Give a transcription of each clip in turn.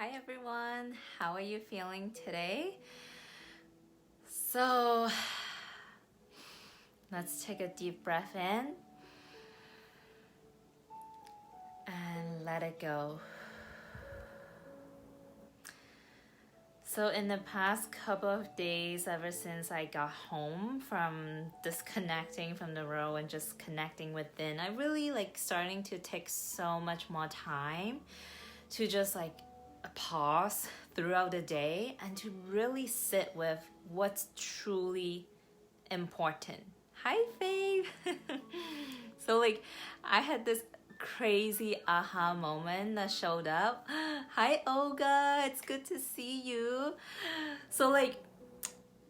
Hi everyone, how are you feeling today? So let's take a deep breath in and let it go. So in the past couple of days, ever since I got home from disconnecting from the world and just connecting within, I really starting to take so much more time to just pause throughout the day and to really sit with what's truly important. Hi, Faith. So I had this crazy aha moment that showed up. Hi, Olga. It's good to see you. So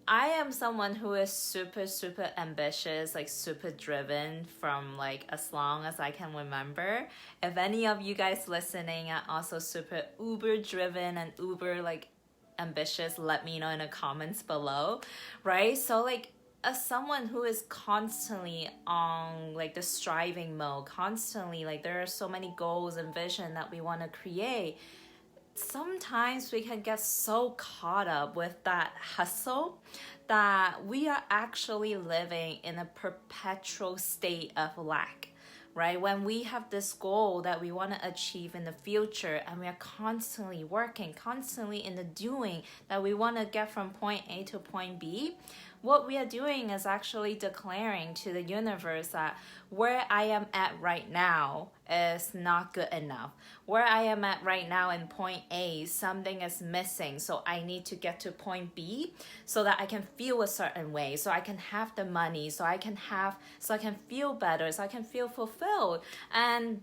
I am someone who is super ambitious, super driven from as long as I can remember. If any of you guys listening are also super uber driven and uber ambitious, let me know in the comments below, right? So as someone who is constantly on the striving mode, constantly there are so many goals and vision that we want to create, sometimes we can get so caught up with that hustle that we are actually living in a perpetual state of lack, right? When we have this goal that we want to achieve in the future and we are constantly working, constantly in the doing that we want to get from point A to point B, what we are doing is actually declaring to the universe that where I am at right now is not good enough. Where I am at right now in point A, something is missing. So I need to get to point B so that I can feel a certain way, so I can have the money, so I can feel better, so I can feel fulfilled. And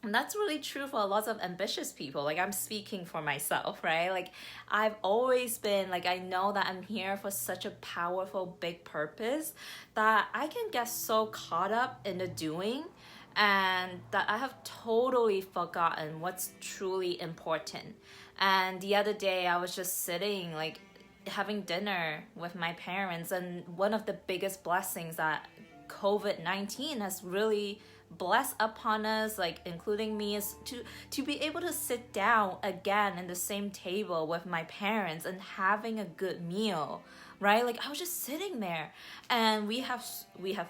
that's really true for a lot of ambitious people. I'm speaking for myself, right? I've always been I know that I'm here for such a powerful, big purpose that I can get so caught up in the doing and that I have totally forgotten what's truly important. And the other day I was just sitting having dinner with my parents, and one of the biggest blessings that COVID-19 has really blessed upon us, including me, is to be able to sit down again in the same table with my parents and having a good meal, right? I was just sitting there, and we have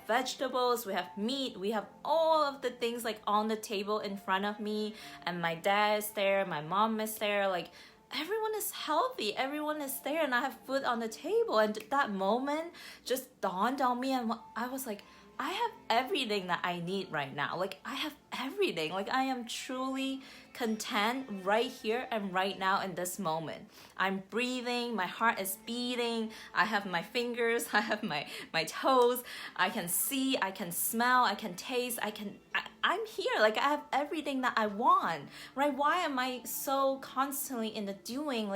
vegetables, we have meat, we have all of the things on the table in front of me, and my dad is there, my mom is there, everyone is healthy, everyone is there, and I have food on the table. And that moment just dawned on me, and I was I have everything that I need right now. I have everything. I am truly content right here and right now in this moment. I'm breathing, my heart is beating, I have my fingers, I have my toes, I can see, I can smell, I can taste, I'm here. I have everything that I want, right? Why am I so constantly in the doing,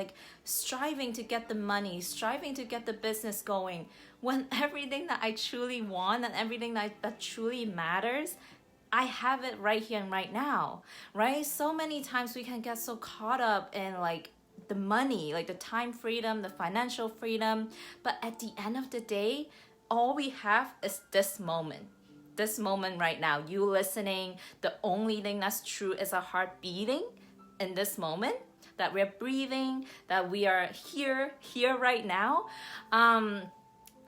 striving to get the money, striving to get the business going, when everything that I truly want and everything that truly matters, I have it right here and right now, right? So many times we can get so caught up in the money, the time freedom, the financial freedom. But at the end of the day, all we have is this moment. This moment right now, you listening, the only thing that's true is our heart beating in this moment, that we're breathing, that we are here right now.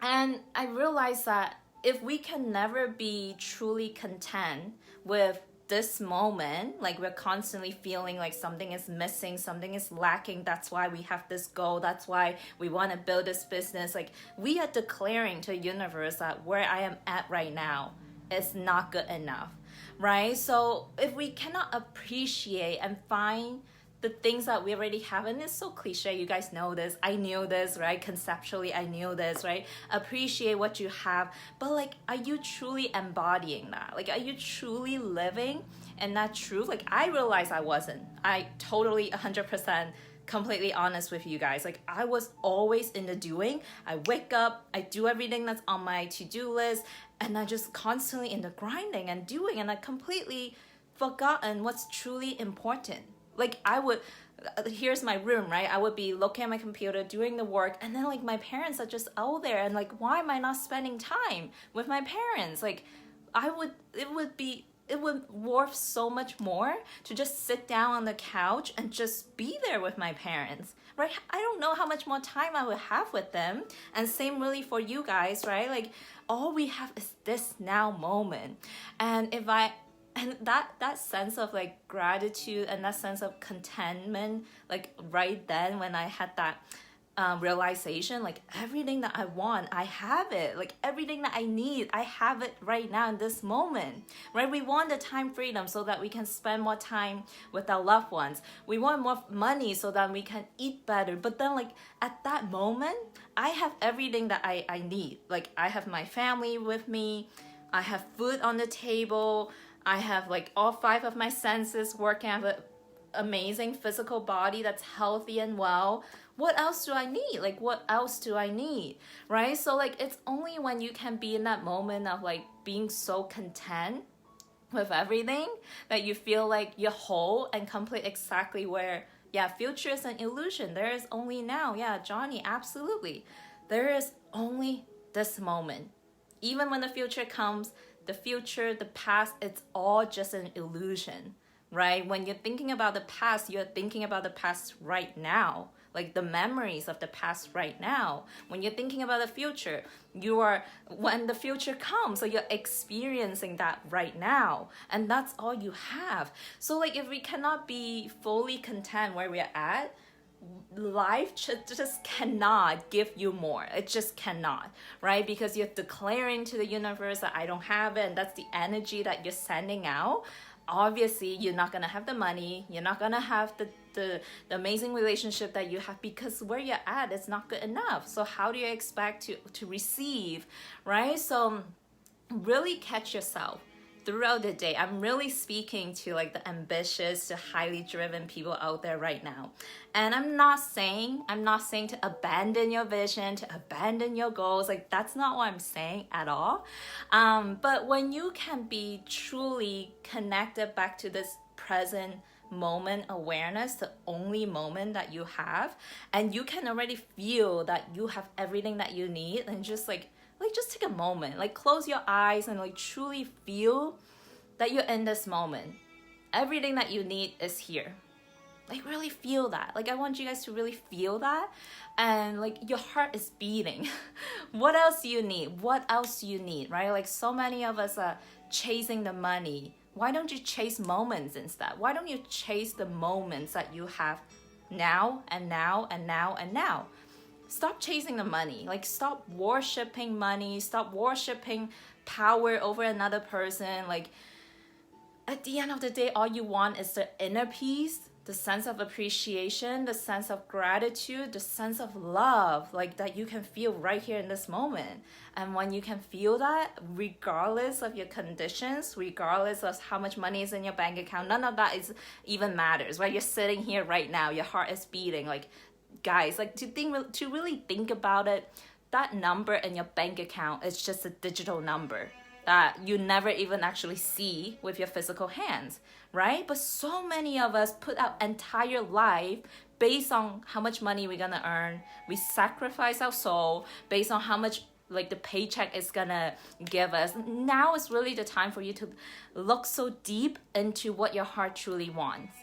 And I realized that if we can never be truly content with this moment, we're constantly feeling something is missing, something is lacking, that's why we have this goal, that's why we want to build this business, we are declaring to the universe that where I am at right now is not good enough, right? So if we cannot appreciate and find the things that we already have, and it's so cliche, you guys know this, I knew this, right? Conceptually, I knew this, right? Appreciate what you have, but are you truly embodying that? Are you truly living in that truth? I realized I wasn't. I totally 100% completely honest with you guys. I was always in the doing. I wake up, I do everything that's on my to-do list, and I just constantly in the grinding and doing, and I completely forgotten what's truly important. I would, here's my room, right? I would be looking at my computer, doing the work, and then my parents are just out there, and why am I not spending time with my parents? It would be it would worth so much more to just sit down on the couch and just be there with my parents, right? I don't know how much more time I would have with them. And same really for you guys, right? Like all we have is this now moment. And that sense of like gratitude and that sense of contentment, like right then when I had that realization, like everything that I want, I have it. Like everything that I need, I have it right now in this moment, right? We want the time freedom so that we can spend more time with our loved ones. We want more money so that we can eat better. But then like at that moment, I have everything that I need. Like I have my family with me. I have food on the table. I have like all 5 of my senses working. I have an amazing physical body that's healthy and well. What else do I need? Like, what else do I need? Right? So like, it's only when you can be in that moment of like being so content with everything that you feel like you're whole and complete exactly where, yeah, future is an illusion. There is only now. Yeah, Johnny, absolutely. There is only this moment. Even when the future comes, the future, the past, it's all just an illusion, right? When you're thinking about the past, you're thinking about the past right now, like the memories of the past right now. When you're thinking about the future, when the future comes, so you're experiencing that right now, and that's all you have. So like if we cannot be fully content where we're at, life just cannot give you more. It just cannot, right? Because you're declaring to the universe that I don't have it, and that's the energy that you're sending out. Obviously you're not gonna have the money, you're not gonna have the amazing relationship that you have, because where you're at is not good enough. So how do you expect to receive, right? So really catch yourself throughout the day. I'm really speaking to like the ambitious, to highly driven people out there right now. And I'm not saying to abandon your vision, to abandon your goals. Like that's not what I'm saying at all. But when you can be truly connected back to this present moment awareness, the only moment that you have, and you can already feel that you have everything that you need, and just just take a moment, like close your eyes and like truly feel that you're in this moment. Everything that you need is here. Like really feel that. Like I want you guys to really feel that, and like your heart is beating. What else do you need? What else do you need, right? Like so many of us are chasing the money. Why don't you chase moments instead? Why don't you chase the moments that you have now and now and now and now? Stop chasing the money. Like stop worshiping money. Stop worshiping power over another person. Like at the end of the day, all you want is the inner peace, the sense of appreciation, the sense of gratitude, the sense of love, like that you can feel right here in this moment. And when you can feel that, regardless of your conditions, regardless of how much money is in your bank account, none of that even matters, right? You're sitting here right now, your heart is beating. Like, guys, like to really think about it, that number in your bank account is just a digital number that you never even actually see with your physical hands, right? But so many of us put our entire life based on how much money we're gonna earn. We sacrifice our soul based on how much like the paycheck is gonna give us. Now is really the time for you to look so deep into what your heart truly wants.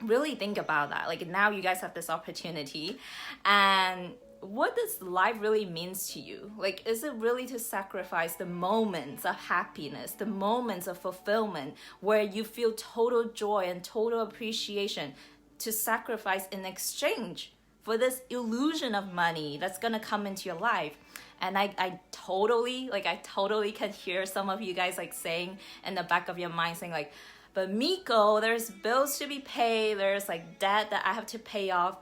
Really think about that. Like now you guys have this opportunity, and what does life really means to you? Like, is it really to sacrifice the moments of happiness, the moments of fulfillment where you feel total joy and total appreciation, to sacrifice in exchange for this illusion of money that's gonna come into your life? And I totally can hear some of you guys like saying in the back of your mind, saying like, but Miko, there's bills to be paid, there's like debt that I have to pay off.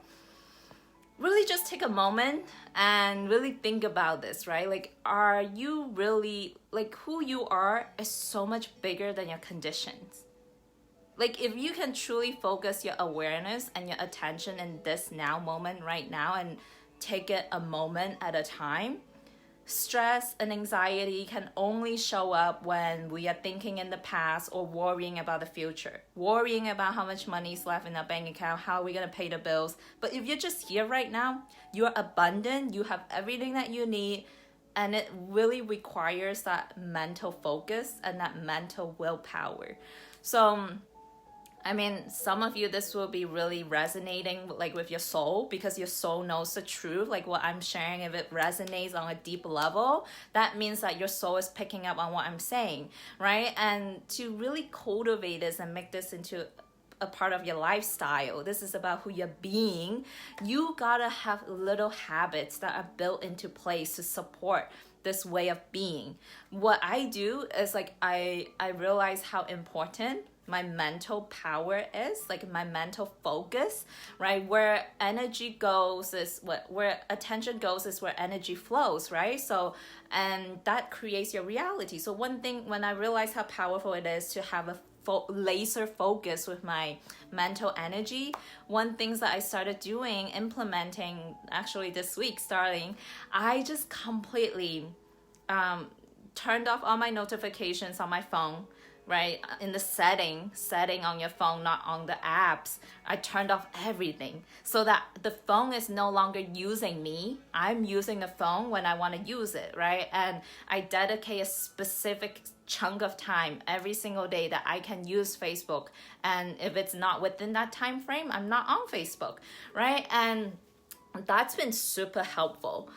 Really just take a moment and really think about this, right? Like, are you really, like who you are is so much bigger than your conditions. Like if you can truly focus your awareness and your attention in this now moment right now and take it a moment at a time, stress and anxiety can only show up when we are thinking in the past or worrying about the future, worrying about how much money is left in our bank account, how are we going to pay the bills. But if you're just here right now, you're abundant, you have everything that you need, and it really requires that mental focus and that mental willpower. So I mean, some of you, this will be really resonating like with your soul, because your soul knows the truth. Like what I'm sharing, if it resonates on a deep level, that means that your soul is picking up on what I'm saying, right? And to really cultivate this and make this into a part of your lifestyle, this is about who you're being. You gotta have little habits that are built into place to support this way of being. What I do is like I realize how important my mental power is, like my mental focus, right? Where energy goes is where attention goes is where energy flows, right? So, and that creates your reality. So one thing, when I realized how powerful it is to have a laser focus with my mental energy, one things that I started doing, implementing actually this week starting, I just completely turned off all my notifications on my phone, right? In the setting on your phone, not on the apps, I turned off everything so that the phone is no longer using me. I'm using the phone when I want to use it, right? And I dedicate a specific chunk of time every single day that I can use Facebook. And if it's not within that time frame, I'm not on Facebook, right? And that's been super helpful.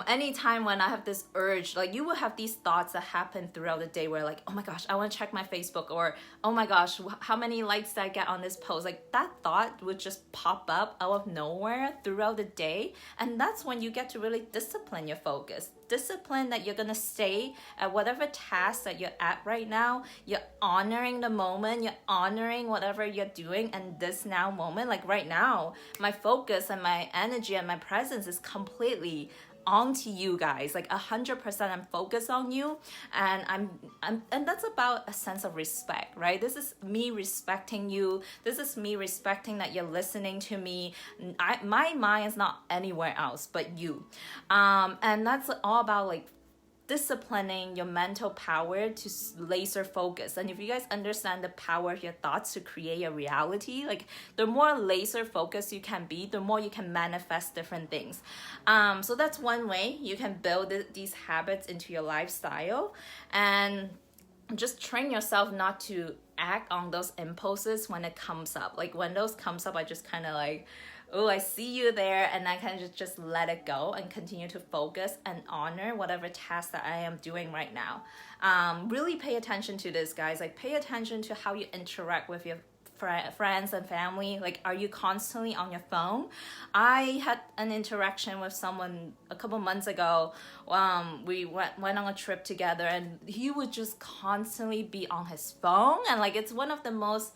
Anytime when I have this urge, like you will have these thoughts that happen throughout the day where like, oh my gosh, I want to check my Facebook, or oh my gosh, how many likes did I get on this post? Like that thought would just pop up out of nowhere throughout the day. And that's when you get to really discipline your focus. Discipline that you're gonna stay at whatever task that you're at right now. You're honoring the moment, you're honoring whatever you're doing in this now moment. Like right now, my focus and my energy and my presence is completely onto you guys, like 100%. I'm focused on you, and and that's about a sense of respect, right? This is me respecting you. This is me respecting that you're listening to me. My mind is not anywhere else but you, and that's all about like disciplining your mental power to laser focus. And if you guys understand the power of your thoughts to create your reality, like the more laser focused you can be, the more you can manifest different things. So that's one way you can build these habits into your lifestyle, and just train yourself not to act on those impulses when it comes up. Like when those comes up, I just kind of like, oh, I see you there, and I can just let it go and continue to focus and honor whatever task that I am doing right now. Really pay attention to this, guys. Like pay attention to how you interact with your friends and family. Like, are you constantly on your phone? I had an interaction with someone a couple months ago. We went on a trip together, and he would just constantly be on his phone, and like it's one of the most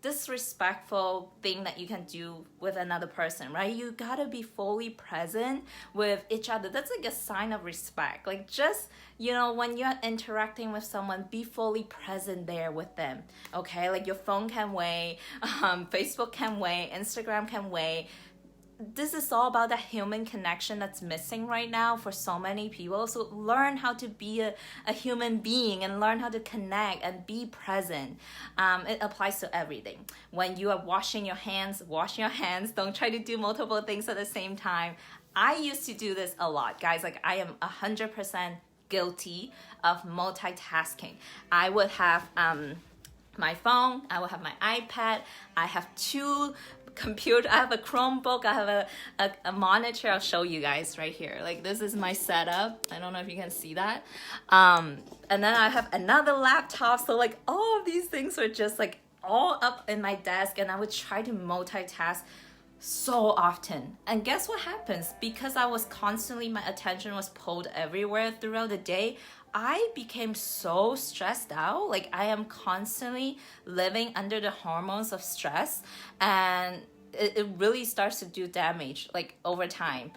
disrespectful thing that you can do with another person, right? You gotta be fully present with each other. That's like a sign of respect. Like just, when you're interacting with someone, be fully present there with them, okay? Like your phone can wait, Facebook can wait, Instagram can wait. This is all about the human connection that's missing right now for so many people. So learn how to be a human being and learn how to connect and be present. It applies to everything. When you are washing your hands, wash your hands. Don't try to do multiple things at the same time. I used to do this a lot, guys. Like I am 100% guilty of multitasking. I would have my phone, I will have my iPad, I have two computer, I have a Chromebook, I have a monitor. I'll show you guys right here. Like this is my setup. I don't know if you can see that. And then I have another laptop. So like all of these things are just like all up in my desk, and I would try to multitask so often. And guess what happens? Because I was constantly, my attention was pulled everywhere throughout the day, I became so stressed out. Like I am constantly living under the hormones of stress, and it really starts to do damage like over time.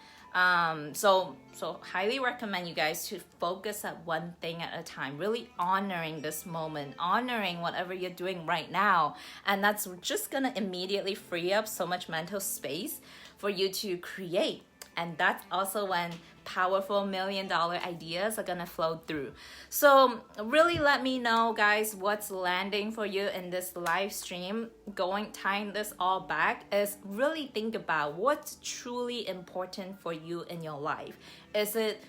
So highly recommend you guys to focus at one thing at a time, really honoring this moment, honoring whatever you're doing right now. And that's just gonna immediately free up so much mental space for you to create. And that's also when powerful $1 million ideas are gonna flow through. So really let me know, guys, what's landing for you in this live stream. Tying this all back is really think about what's truly important for you in your life. Is it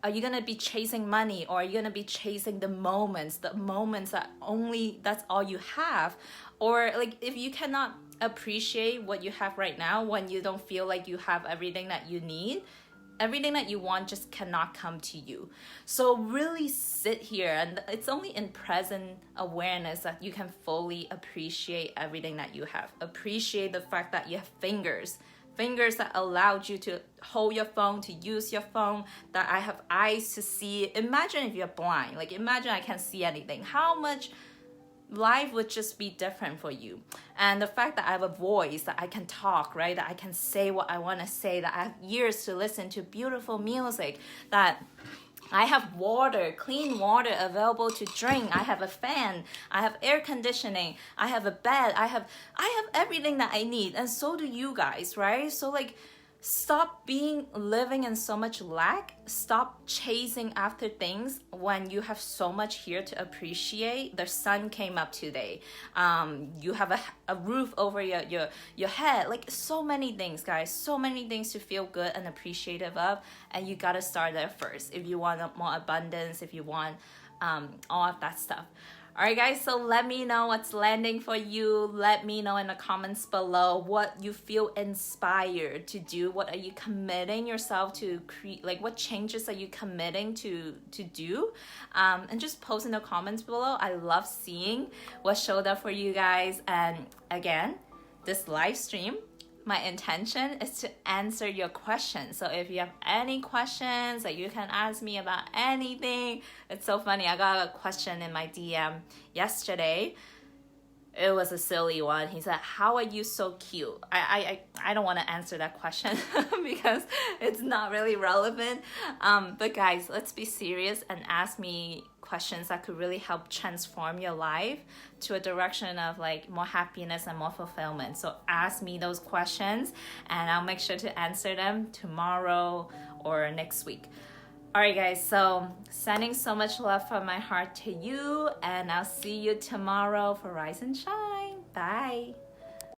are you gonna be chasing money, or are you gonna be chasing the moments that only that's all you have? Or like, if you cannot appreciate what you have right now, when you don't feel like you have everything that you need, everything that you want just cannot come to you. So really sit here, and it's only in present awareness that you can fully appreciate everything that you have. Appreciate the fact that you have fingers that allowed you to hold your phone, to use your phone, that I have eyes to see. Imagine if you're blind. Like, imagine I can't see anything. How much life would just be different for you. And the fact that I have a voice, that I can talk, right? That I can say what I want to say, that I have ears to listen to beautiful music, that I have water, clean water available to drink. I have a fan. I have air conditioning. I have a bed. I have everything that I need. And so do you guys, right? So like, stop living in so much lack. Stop chasing after things when you have so much here to appreciate. The sun came up today. You have a roof over your head. Like, so many things, guys. So many things to feel good and appreciative of. And you gotta start there first if you want more abundance, if you want all of that stuff. All right, guys, so let me know what's landing for you. Let me know in the comments below what you feel inspired to do. What are you committing yourself to create? Like, what changes are you committing to do? And just post in the comments below. I love seeing what showed up for you guys. And again, this live stream, my intention is to answer your questions. So if you have any questions that you can ask me about anything, it's so funny. I got a question in my DM yesterday. It was a silly one. He said, "How are you so cute?" I don't want to answer that question because it's not really relevant. But guys, let's be serious and ask me questions that could really help transform your life to a direction of like more happiness and more fulfillment. So ask me those questions and I'll make sure to answer them tomorrow or next week. All right, guys, so sending so much love from my heart to you, and I'll see you tomorrow for Rise and Shine. Bye.